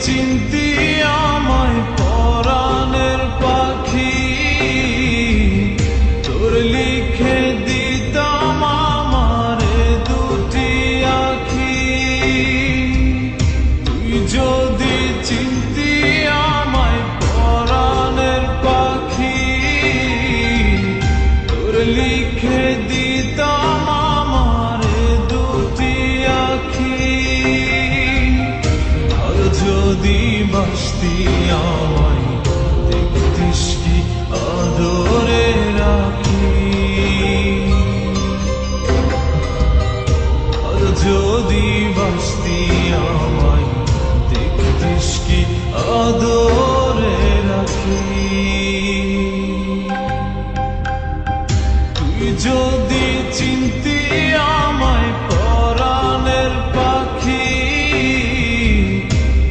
চিনতি আমায় পরাণের পাখি, তোর লিখে দিতাম আমারে দুটি আখি। তুই যদি চিনতি আমায় পরাণের পাখি, তোর লিখে দিতাম আমারে দুটি আখি। আর যদি বাসতি আমায় দেখতিস কি আদরে রাখি, আর যদি বাসতি আমায় দেখতিস কি আদরে রাখি। তুই যদি চিনতি আমায় পরাণের পাখি,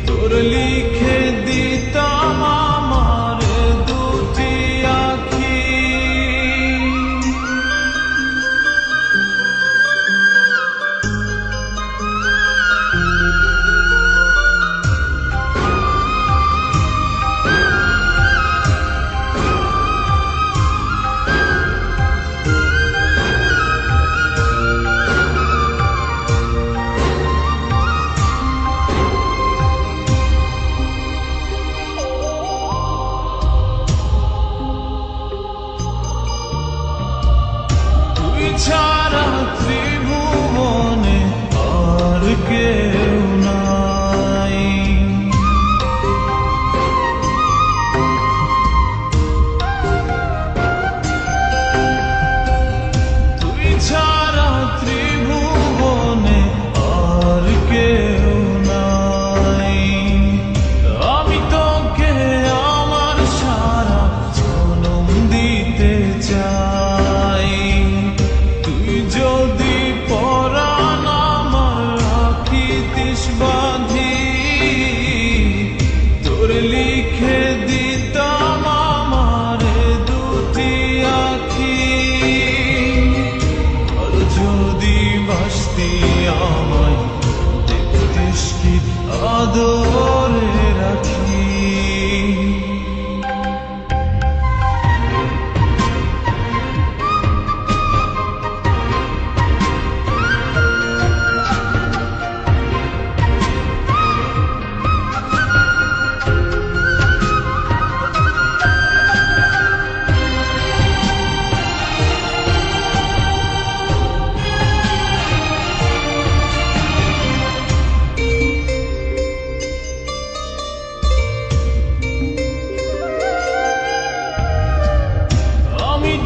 তোর লিখে দিতাম আমার দুটি আখি। ছাড়া ত্রিভুবনে আর কেউ নাই, তুই ছাড়া ত্রিভুবনে আর কেউ নাই। আমি তোকে আমার সারা জনম দিতে চাই। যদি পরাণ আমার রাখিতিস বাঁধি, তোর লিখে দিতাম আমারে দুটি আখি। আর যদি বাসতি আমায় দেখতিস কি আদরে রাখি।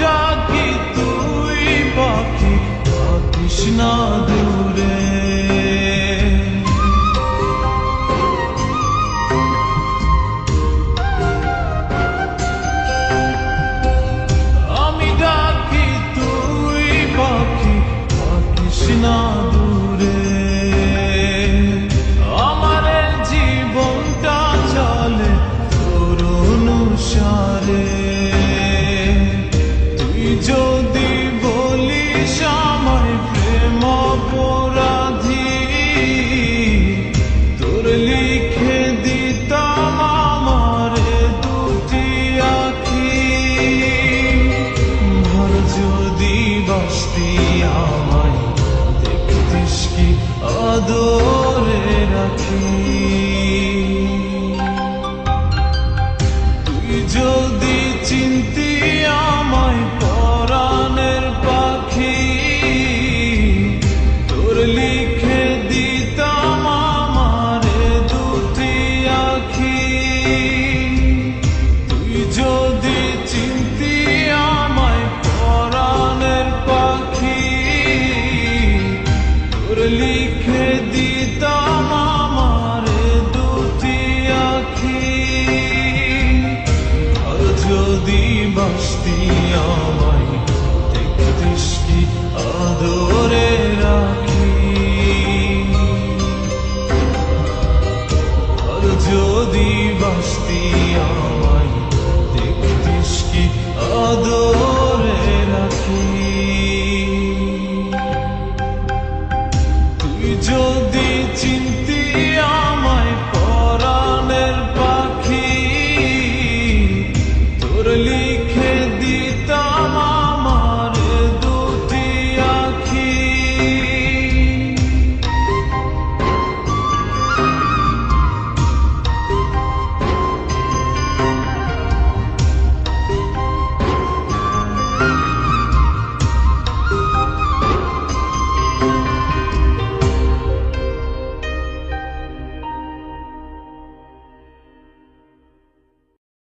ডাকি তুই পাখি থাকিস না দূরে, আমি ডাকি তুই পাখি থাকিস না দূরে। আমার জীবনটা চলে তোর অনুসারে। যদি বলিস আমায় প্রেম অপরাধী, তোর লিখে দিতাম আমারে দুটি আখি। ভর যদি বাসতি আমায় দেখতিস কি আদরে রাখি। তুই যদি চিনতি আমায় পরাণের পাখি, তোর লিখে দিতাম আমারে দুটি আখি। তুই যদি চিনতি আমায় পরাণের পাখি, তোর লিখে দিতাম আমারে দুটি আখি। আর যদি বাসতি আমায় দেখতিস কি আদরে রাখি। আর যদি বাসতি আমায় দেখতিস কি আদরে রাখি। তুই যদি চিন্তা